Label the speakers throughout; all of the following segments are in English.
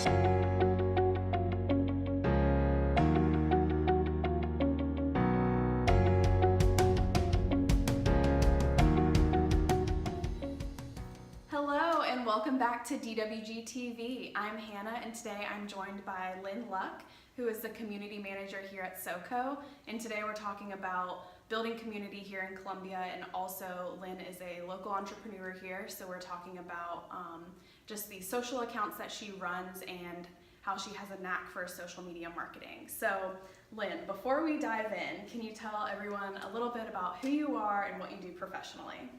Speaker 1: Hello and welcome back to DWG TV. I'm Hannah and today I'm joined by Lynn, who is the community manager here at SoCo. And today we're talking about building community here in Columbia, and also Lynn is a local entrepreneur here, so we're talking about just the social accounts that she runs and how she has a knack for social media marketing. So Lynn, before we dive in, can you tell everyone a little bit about who you are and what you do professionally?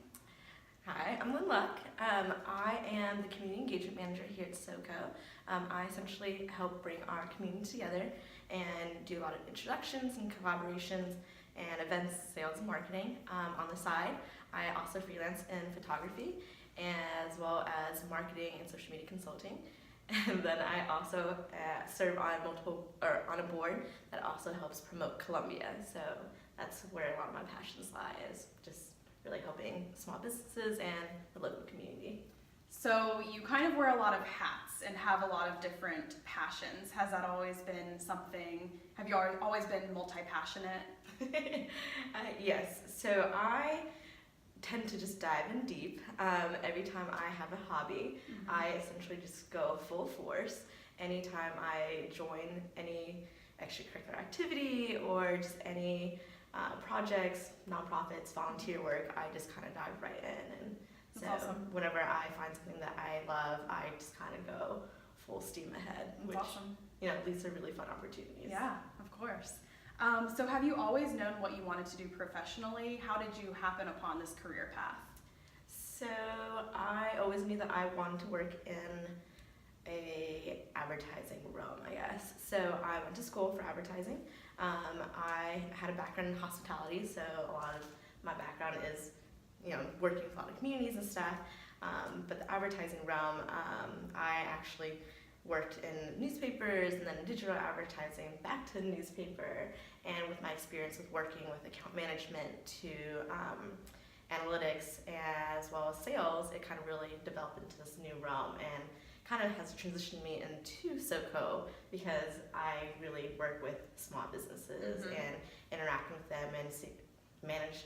Speaker 2: Hi, I'm Lynn Luck. I am the Community Engagement Manager here at SoCo. I essentially help bring our community together and do a lot of introductions and collaborations and events, sales, and marketing. On the side, I also freelance in photography as well as marketing and social media consulting. And then I also serve on on a board that also helps promote Columbia. So that's where a lot of my passions lie, is just really helping small businesses and the local community.
Speaker 1: So you kind of wear a lot of hats and have a lot of different passions. Has that always been something, have you always been multi-passionate?
Speaker 2: Yes, so I tend to just dive in deep. Every time I have a hobby, I essentially just go full force. Anytime I join any extracurricular activity or just any projects, nonprofits, volunteer work, I just kind of dive right in. And so
Speaker 1: awesome.
Speaker 2: Whenever I find something that I love, I just kind of go full steam ahead, which
Speaker 1: awesome.
Speaker 2: leads to really fun opportunities.
Speaker 1: Yeah, of course. So have you always known what you wanted to do professionally? How did you happen upon this career path?
Speaker 2: So I always knew that I wanted to work in a advertising realm, I guess. So I went to school for advertising. I had a background in hospitality, so a lot of my background is, working with a lot of communities and stuff. But the advertising realm, I actually worked in newspapers and then digital advertising, back to newspaper, and with my experience with working with account management to analytics as well as sales, it kind of really developed into this new realm and kind of has transitioned me into SoCo because I really work with small businesses and interacting with them and manage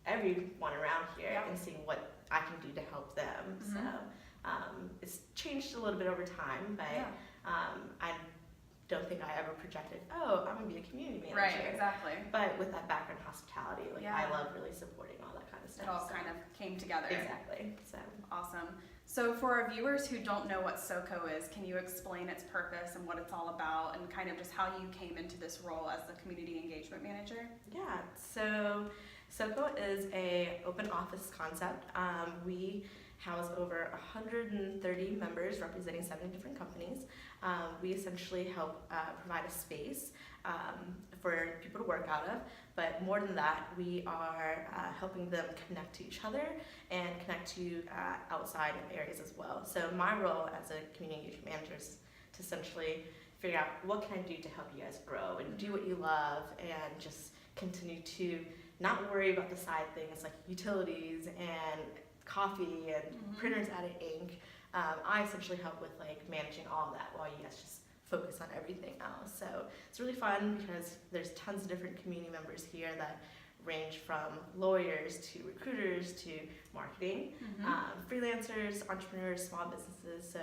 Speaker 2: everyone around here and seeing what I can do to help them. So it's changed a little bit over time, but I don't think I ever projected, I'm going to be a community manager.
Speaker 1: Right, exactly.
Speaker 2: But with that background in hospitality, I love really supporting all that kind of stuff.
Speaker 1: It all kind of came together.
Speaker 2: Exactly. So
Speaker 1: awesome. So for our viewers who don't know what SoCo is, can you explain its purpose and what it's all about and kind of just how you came into this role as the community engagement manager?
Speaker 2: Yeah, so SoCo is a open office concept. We house over 130 members representing 70 different companies. We essentially help provide a space for people to work out of, but more than that, we are helping them connect to each other and connect to outside areas as well. So my role as a community engagement manager is to essentially figure out what can I do to help you guys grow and do what you love and just continue to not worry about the side things like utilities and coffee and printers out of ink. I essentially help with managing all of that while you guys just focus on everything else. So it's really fun because there's tons of different community members here that range from lawyers to recruiters to marketing, freelancers, entrepreneurs, small businesses. So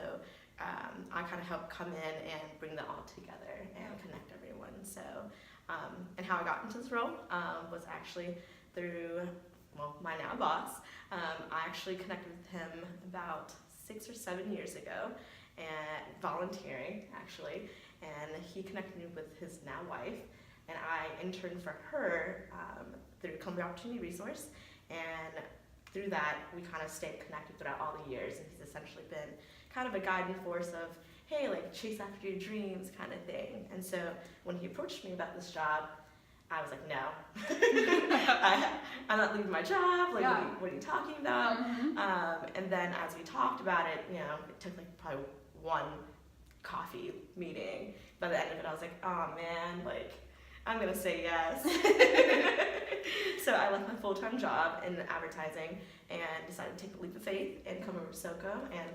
Speaker 2: I kind of help come in and bring that all together and connect everyone. So and how I got into this role was actually through my now boss. I actually connected with him about 6 or 7 years ago and volunteering actually, and he connected me with his now wife, and I interned for her through Columbia Opportunity Resource, and through that we kind of stayed connected throughout all the years, and he's essentially been kind of a guiding force of, hey, chase after your dreams kind of thing. And so when he approached me about this job, I was like, no, I'm not leaving my job. What are you talking about? And then as we talked about it, it took probably one coffee meeting. By the end of it, I was like, oh man, I'm gonna say yes. So I left my full-time job in advertising and decided to take the leap of faith and come over to SoCo and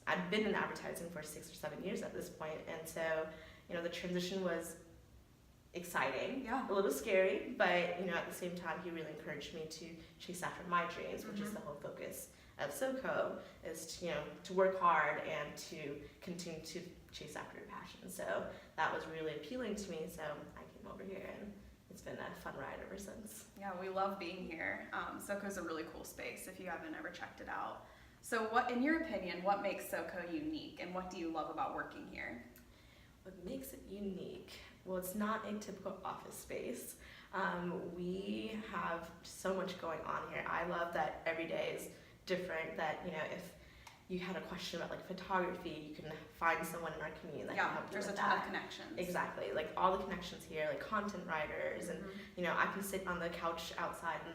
Speaker 2: I'd been in advertising for 6 or 7 years at this point, and so the transition was exciting,
Speaker 1: Yeah.
Speaker 2: a little scary, but at the same time, he really encouraged me to chase after my dreams, which is the whole focus of SoCo, is to work hard and to continue to chase after your passion. So that was really appealing to me. So I came over here, and it's been a fun ride ever since.
Speaker 1: Yeah, we love being here. SoCo is a really cool space if you haven't ever checked it out. So what, in your opinion, what makes SoCo unique, and what do you love about working here?
Speaker 2: What makes it unique? Well, it's not a typical office space. We have so much going on here. I love that every day is different, that if you had a question about like photography, you can find someone in our community that can help you
Speaker 1: there's
Speaker 2: with
Speaker 1: a ton
Speaker 2: that.
Speaker 1: of connections.
Speaker 2: Exactly, like all the connections here, like content writers, and I can sit on the couch outside in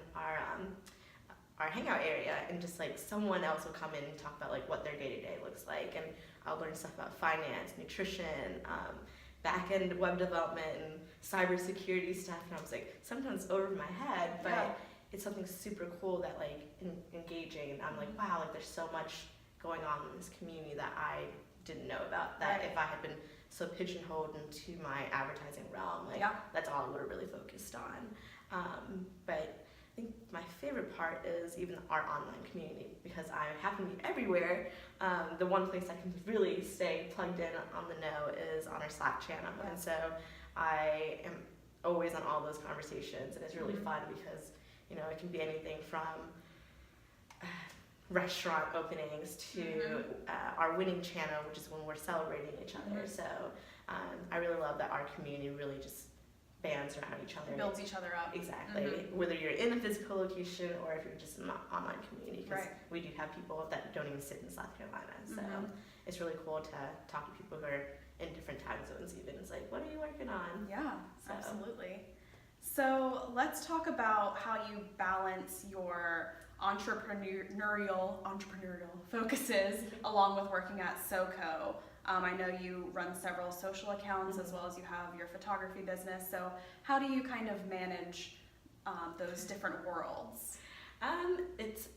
Speaker 2: our hangout area, and just like someone else will come in and talk about like what their day-to-day looks like, and I'll learn stuff about finance, nutrition, back-end web development, and cybersecurity stuff, and I was like, sometimes over my head, but it's something super cool that like engaging, and I'm like, wow, like there's so much going on in this community that I didn't know about, that if I had been so pigeonholed into my advertising realm, like that's all I would have really focused on. But I think my favorite part is even our online community, because I happen to be everywhere. The one place I can really stay plugged in on the know is on our Slack channel, and so I am always on all those conversations, and it's really fun because it can be anything from restaurant openings to our winning channel, which is when we're celebrating each other. So I really love that our community really just bands around each other.
Speaker 1: Builds each other up.
Speaker 2: Exactly. Whether you're in a physical location or if you're just in an online community, because we do have people that don't even sit in South Carolina. So it's really cool to talk to people who are in different time zones even. It's like, what are you working on?
Speaker 1: Yeah, absolutely. So let's talk about how you balance your entrepreneurial focuses along with working at SoCo. I know you run several social accounts as well as you have your photography business. So how do you kind of manage those different worlds?
Speaker 2: It's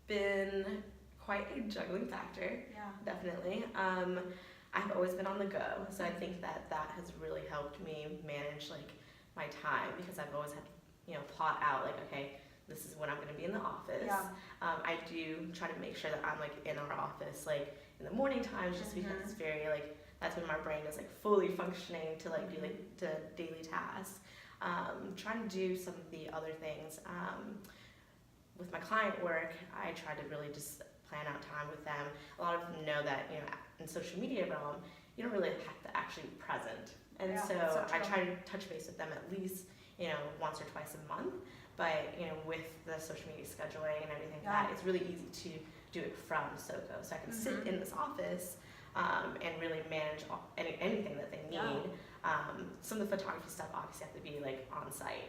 Speaker 2: been quite a juggling factor, definitely. I've always been on the go, so I think that has really helped me manage like my time, because I've always had to plot out like, okay, this is when I'm going to be in the office. I do try to make sure that I'm like in our office like in the morning times, just because it's very like, that's when my brain is like fully functioning to like do like the daily tasks. Trying to do some of the other things with my client work, I try to really just plan out time with them. A lot of them know that in social media realm, you don't really have to actually be present, and so I try to touch base with them at least once or twice a month. But with the social media scheduling and everything, that it's really easy to do it from SoCo. So I can sit in this office and really manage anything that they need. Some of the photography stuff obviously have to be like on site,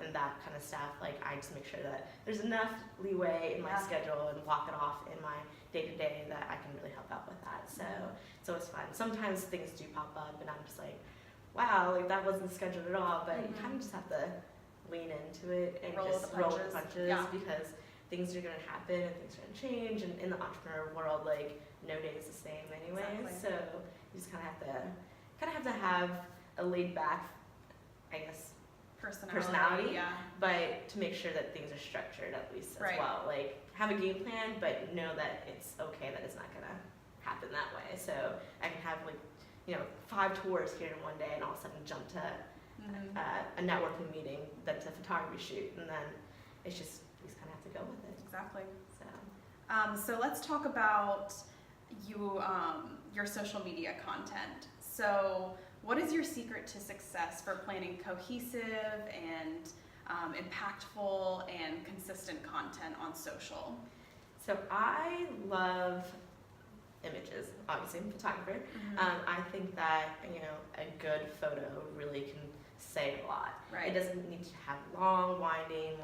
Speaker 2: and that kind of stuff. Like I just make sure that there's enough leeway in my schedule and block it off in my day-to-day that I can really help out with that. So it's fun. Sometimes things do pop up, and I'm just like, wow, like that wasn't scheduled at all. But you kind of just have to lean into it and roll the punches because things are going to happen and things are going to change, and in the entrepreneur world, like no day is the same anyway. So you just kind of have to have a laid back, I guess, personality, but to make sure that things are structured at least as well. Like have a game plan, but know that it's okay that it's not going to happen that way. So I can have like 5 tours here in one day, and all of a sudden jump to a networking meeting that's a photography shoot, and then it's just you just kind of have to go with it.
Speaker 1: Exactly. So let's talk about your social media content. So what is your secret to success for planning cohesive and impactful and consistent content on social?
Speaker 2: So I love images. Obviously, I'm a photographer. I think that a good photo really can say a lot. It doesn't need to have long, winding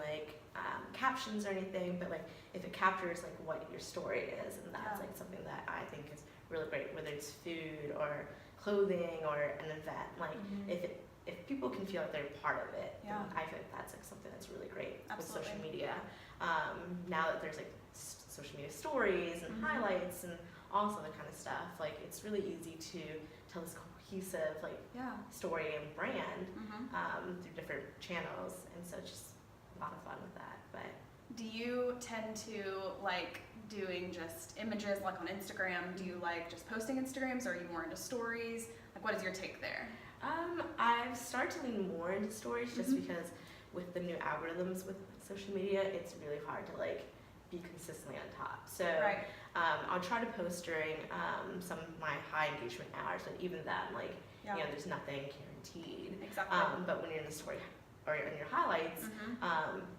Speaker 2: captions or anything, but like if it captures like what your story is, and that's like something that I think is really great, whether it's food or clothing or an event. Like if people can feel like they're part of it, then I feel like that's like something that's really great with social media. Now that there's like social media stories and highlights and all this other kind of stuff. Like, it's really easy to tell this cohesive like story and brand through different channels, and so it's just a lot of fun with that. But
Speaker 1: do you tend to like doing just images like on Instagram? Do you like just posting Instagrams, or are you more into stories? Like, what is your take there?
Speaker 2: I've started to lean more into stories just because with the new algorithms with social media, it's really hard to like be consistently on top. So I'll try to post during some of my high engagement hours, but even then, like, you know, there's nothing guaranteed.
Speaker 1: Exactly.
Speaker 2: But when you're in the story or in your highlights,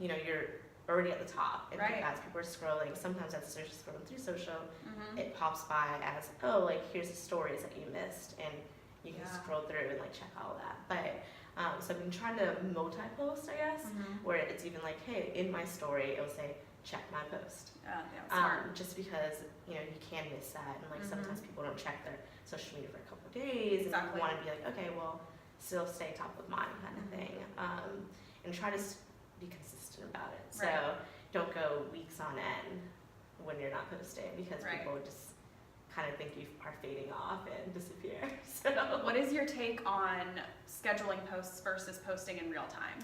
Speaker 2: you know, you're already at the top. And as people are scrolling, sometimes as they're just scrolling through social, it pops by as, oh, like, here's the stories that you missed, and you can scroll through and like check all of that. But so I've been trying to multi-post, I guess, where it's even like, hey, in my story, it will say, check my post. Just because, you know, you can miss that, and like sometimes people don't check their social media for a couple of days, and you want to be like, okay, well, still stay top of mind kind of thing, and try to be consistent about it. So don't go weeks on end when you're not posting, because people just kind of think you are fading off and disappear. So
Speaker 1: what is your take on scheduling posts versus posting in real time?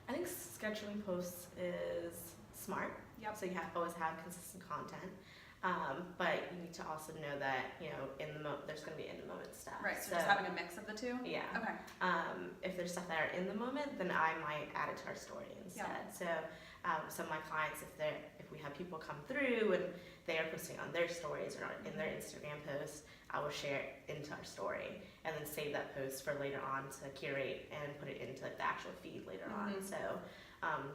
Speaker 2: I think scheduling posts is smart. So you always have consistent content, but you need to also know that, you know, there's going to be in the moment stuff.
Speaker 1: Right. So just having a mix of the two.
Speaker 2: Yeah.
Speaker 1: Okay.
Speaker 2: If there's stuff that are in the moment, then I might add it to our story instead. So some of my clients, if we have people come through and they are posting on their stories or in their Instagram posts, I will share it into our story and then save that post for later on to curate and put it into the actual feed later on. So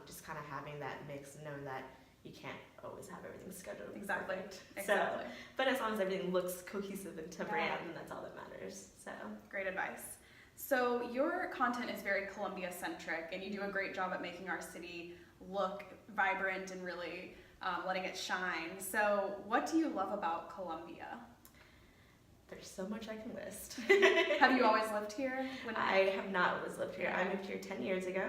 Speaker 2: just kind of having that mix, knowing that you can't always have everything scheduled.
Speaker 1: Exactly.
Speaker 2: So, but as long as everything looks cohesive and to brand, then that's all that matters. So
Speaker 1: great advice. So your content is very Columbia centric, and you do a great job at making our city look vibrant and really letting it shine. So what do you love about Columbia?
Speaker 2: There's so much I can list.
Speaker 1: Have you always lived here?
Speaker 2: I have not always lived here. I moved here 10 years ago.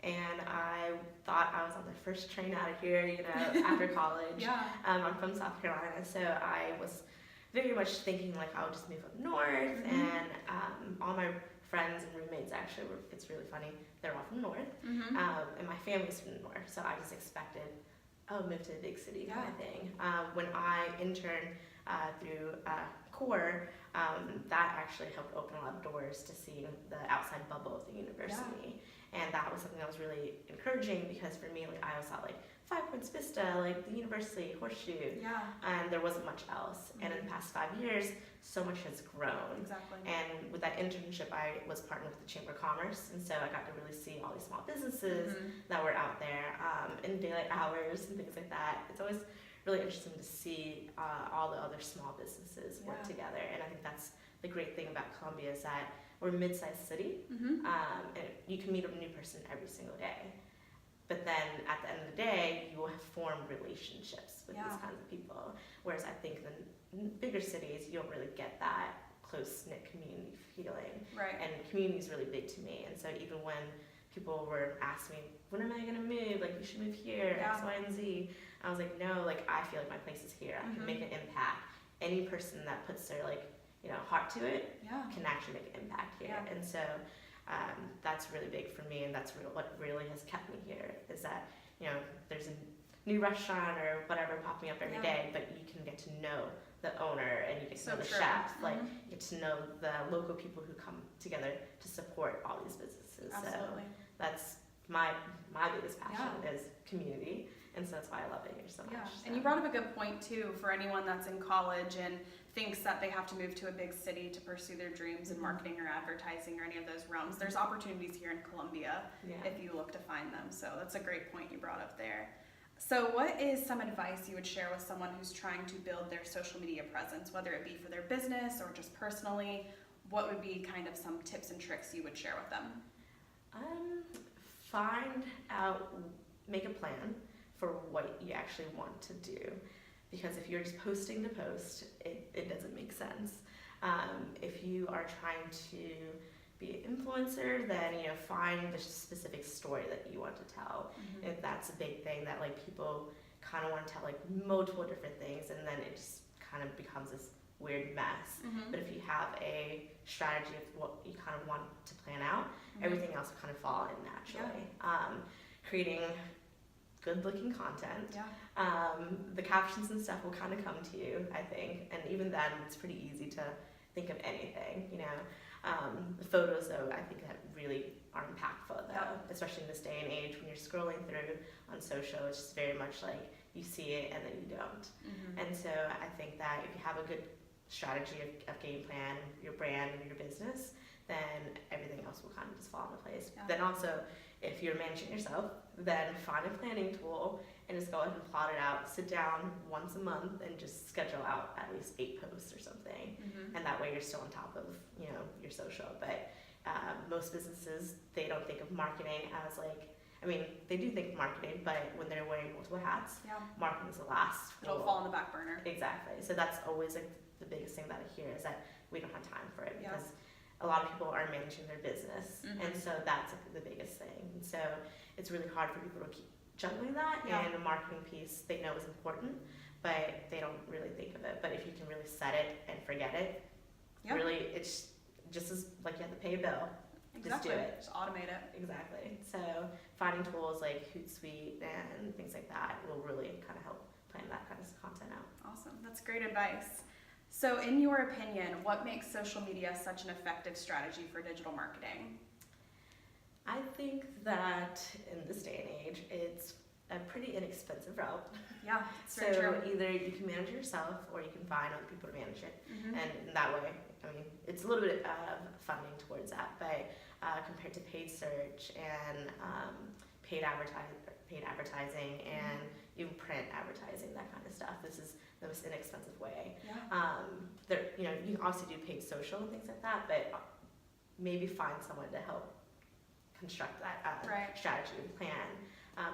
Speaker 2: And I thought I was on the first train out of here, you know, after college. I'm from South Carolina, so I was very much thinking like I would just move up north, and all my friends and roommates actually it's really funny, they're all from north, and my family's from the north, so I just expected, oh, move to a big city kind of thing. When I interned through CORE, that actually helped open a lot of doors to see the outside bubble of the university. And that was something that was really encouraging, because for me, like, I always thought like 5 Points Vista, like the university, Horseshoe, and there wasn't much else. And in the past 5 years, so much has grown. And with that internship, I was partnered with the Chamber of Commerce, and so I got to really see all these small businesses that were out there in daylight hours and things like that. It's always really interesting to see all the other small businesses work together, and I think that's the great thing about Columbia, is that we're a mid-sized city, and you can meet a new person every single day. But then at the end of the day, you will form relationships with these kinds of people. Whereas I think in bigger cities, you don't really get that close-knit community feeling. And community is really big to me. And so even when people were asking me, when am I going to move? Like, you should move here, X, Y, and Z. I was like, no, like, I feel like my place is here. I can make an impact. Any person that puts their, like, you know, heart to it can actually make an impact here. And so that's really big for me, and that's what really has kept me here, is that, you know, there's a new restaurant or whatever popping up every day, but you can get to know the owner, and you get to know the chef, like, you get to know the local people who come together to support all these businesses. So that's my biggest passion is community, and so that's why I love it here so much.
Speaker 1: And you brought up a good point too, for anyone that's in college and thinks that they have to move to a big city to pursue their dreams in marketing or advertising or any of those realms. There's opportunities here in Columbia if you look to find them. So that's a great point you brought up there. So what is some advice you would share with someone who's trying to build their social media presence, whether it be for their business or just personally? What would be kind of some tips and tricks you would share with them?
Speaker 2: Find out, make a plan for what you actually want to do. Because if you're just posting to post, it doesn't make sense. If you are trying to be an influencer, then, you know, find the specific story that you want to tell. If that's a big thing, that like people kind of want to tell like multiple different things, and then it just kind of becomes this weird mess.
Speaker 1: Mm-hmm.
Speaker 2: But if you have a strategy of what you kind of want to plan out,
Speaker 1: Mm-hmm.
Speaker 2: everything else will kind of fall in naturally. Creating good looking content.
Speaker 1: Yeah.
Speaker 2: The captions and stuff will kind of come to you, I think, and even then it's pretty easy to think of anything, The photos though, I think that really are impactful though, especially in this day and age when you're scrolling through on social, it's just very much like you see it and then you don't.
Speaker 1: Mm-hmm.
Speaker 2: And so I think that if you have a good strategy of game plan, your brand and your business, then everything else will kind of just fall into place.
Speaker 1: Yeah.
Speaker 2: Then also, if you're managing yourself, then find a planning tool and just go ahead and plot it out. Sit down once a month and just schedule out at least 8 posts or something.
Speaker 1: Mm-hmm.
Speaker 2: And that way you're still on top of, your social. But most businesses, they don't think of marketing as they do think of marketing, but when they're wearing multiple hats, marketing is the last.
Speaker 1: It'll fall on the back burner.
Speaker 2: Exactly. So that's always the biggest thing that I hear is that we don't have time for it
Speaker 1: Yeah.
Speaker 2: because a lot of people are managing their business,
Speaker 1: Mm-hmm.
Speaker 2: and so that's the biggest thing. And so it's really hard for people to keep juggling that.
Speaker 1: Yeah.
Speaker 2: And the marketing piece they know is important, but they don't really think of it. But if you can really set it and forget it, really it's just as like you have to pay a bill.
Speaker 1: Exactly.
Speaker 2: Just do it.
Speaker 1: Just automate it.
Speaker 2: Exactly. So finding tools like Hootsuite and things like that will really kind of help plan that kind of content out.
Speaker 1: Awesome. That's great advice. So in your opinion, what makes social media such an effective strategy for digital marketing?
Speaker 2: I think that in this day and age, it's a pretty inexpensive route.
Speaker 1: Yeah, it's
Speaker 2: So
Speaker 1: very true.
Speaker 2: either you can manage it yourself or you can find other people to manage it.
Speaker 1: Mm-hmm.
Speaker 2: And in that way, it's a little bit of funding towards that, but compared to paid search and paid advertising and even print advertising, that kind of stuff, this is the most inexpensive way.
Speaker 1: Yeah.
Speaker 2: You can also do paid social and things like that, but maybe find someone to help construct that
Speaker 1: Right.
Speaker 2: strategy and plan.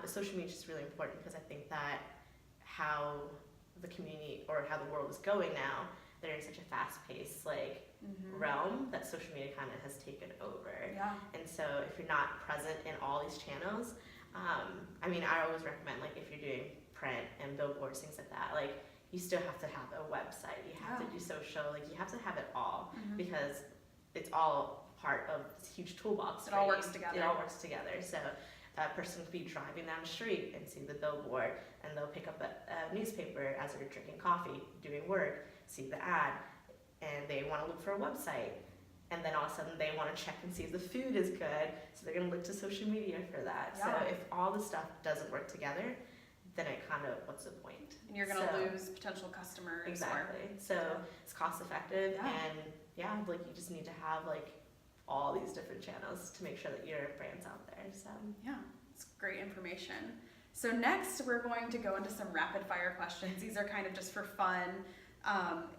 Speaker 2: But social media is just really important because I think that how the community or how the world is going now, they're in such a fast-paced
Speaker 1: Mm-hmm.
Speaker 2: realm that social media kind of has taken over.
Speaker 1: Yeah.
Speaker 2: And so if you're not present in all these channels, I always recommend if you're doing print and billboards, things like that, you still have to have a website, you have to do social, you have to have it all
Speaker 1: Mm-hmm.
Speaker 2: because it's all part of this huge toolbox.
Speaker 1: It
Speaker 2: for
Speaker 1: all
Speaker 2: you.
Speaker 1: works together.
Speaker 2: It all works together. So that person could be driving down the street and see the billboard, and they'll pick up a newspaper as they're drinking coffee, doing work, see the ad, and they want to look for a website. And then all of a sudden they want to check and see if the food is good, so they're going to look to social media for that.
Speaker 1: Yeah.
Speaker 2: So if all the stuff doesn't work together, then it kind of, what's the point?
Speaker 1: And you're going to lose potential customers.
Speaker 2: Exactly. So it's cost effective, and you just need to have all these different channels to make sure that your brand's out there. So
Speaker 1: yeah, it's great information. So next we're going to go into some rapid fire questions. These are kind of just for fun.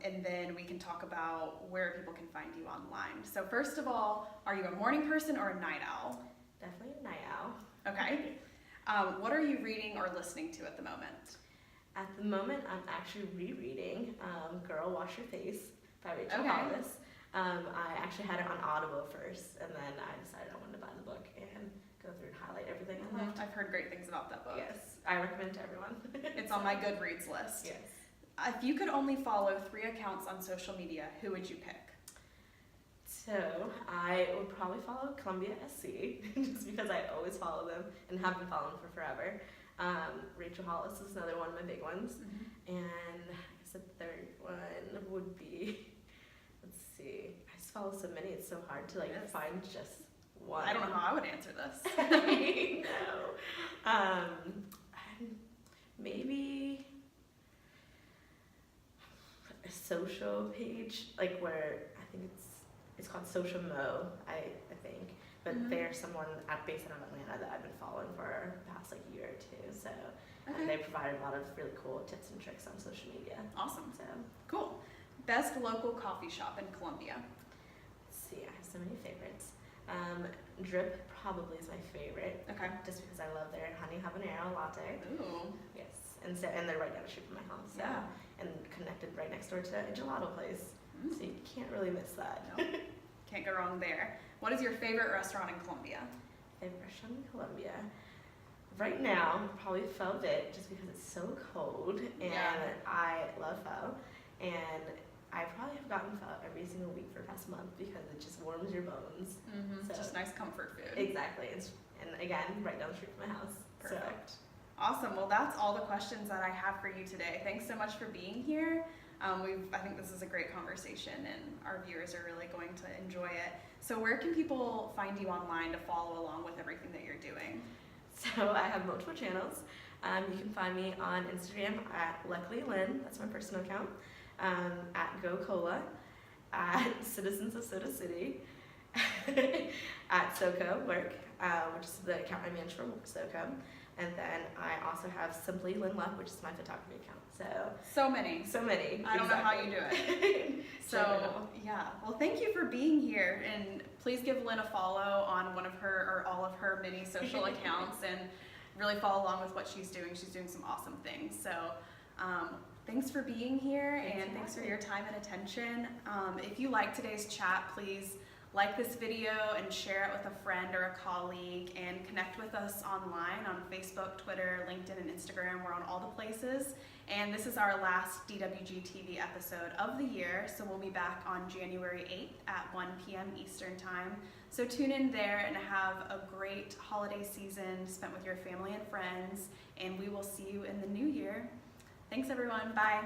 Speaker 1: And then we can talk about where people can find you online. So first of all, are you a morning person or a night owl?
Speaker 2: definitely a night owl.
Speaker 1: Okay. What are you reading or listening to at the moment?
Speaker 2: At the moment, I'm actually rereading Girl Wash Your Face by Rachel
Speaker 1: Okay.
Speaker 2: Hollis. I actually had it on Audible first, and then I decided I wanted to buy the book and go through and highlight everything I loved.
Speaker 1: I've heard great things about that book.
Speaker 2: Yes, I recommend it to everyone.
Speaker 1: It's on my Goodreads list.
Speaker 2: Yes.
Speaker 1: If you could only follow 3 accounts on social media, who would you pick?
Speaker 2: So I would probably follow Columbia SC just because I always follow them and have been following them for forever. Rachel Hollis is another one of my big ones. And I guess the third one would be, let's see, I just follow so many, it's so hard to
Speaker 1: Yes.
Speaker 2: find just one.
Speaker 1: I don't know how I would answer this.
Speaker 2: I know. Maybe a social page, where I think it's called Social Mo, I think. But
Speaker 1: Mhm.
Speaker 2: they're someone based out of Atlanta that I've been following for the past year or two. So
Speaker 1: Okay.
Speaker 2: they provide a lot of really cool tips and tricks on social media.
Speaker 1: Awesome.
Speaker 2: So
Speaker 1: Cool. Best local coffee shop in Columbia.
Speaker 2: let's see, I have so many favorites. Drip probably is my favorite.
Speaker 1: Okay.
Speaker 2: Just because I love their honey habanero latte.
Speaker 1: Ooh.
Speaker 2: Yes, and they're right down the street from my house. So.
Speaker 1: Yeah.
Speaker 2: And connected right next door to a gelato place, so you can't really miss that.
Speaker 1: Nope. Can't go wrong there. What is your favorite restaurant in Columbia?
Speaker 2: Favorite restaurant in Columbia? Right now, probably Pho Vit, just because it's so cold, and
Speaker 1: Yeah.
Speaker 2: I love pho. And I probably have gotten pho every single week for the past month because it just warms your bones.
Speaker 1: Mm-hmm.
Speaker 2: So-
Speaker 1: Just nice comfort food.
Speaker 2: Exactly. And again, right down the street from my house.
Speaker 1: Perfect. Awesome. Well, that's all the questions that I have for you today. Thanks so much for being here. I think this is a great conversation, and our viewers are really going to enjoy it. So where can people find you online to follow along with everything that you're doing?
Speaker 2: So I have multiple channels. You can find me on Instagram at Luckily Lynn, that's my personal account, at Go Cola, at Citizens of Soda City, at SoCo Work, which is the account I manage for SoCo. And then I also have Simply Lynn Luck, which is my photography account.
Speaker 1: So many.
Speaker 2: I
Speaker 1: don't know how you do it. So yeah, well, thank you for being here, and please give Lynn a follow on one of her or all of her many social accounts, and really follow along with what she's doing. She's doing some awesome things. So thanks for being here, and thanks for your time and attention. If you like today's chat, please like this video and share it with a friend or a colleague, and connect with us online on Facebook, Twitter, LinkedIn, and Instagram. We're on all the places. And this is our last DWG TV episode of the year, so we'll be back on January 8th at 1 p.m. Eastern Time. So tune in there and have a great holiday season spent with your family and friends, and we will see you in the new year. Thanks everyone, bye.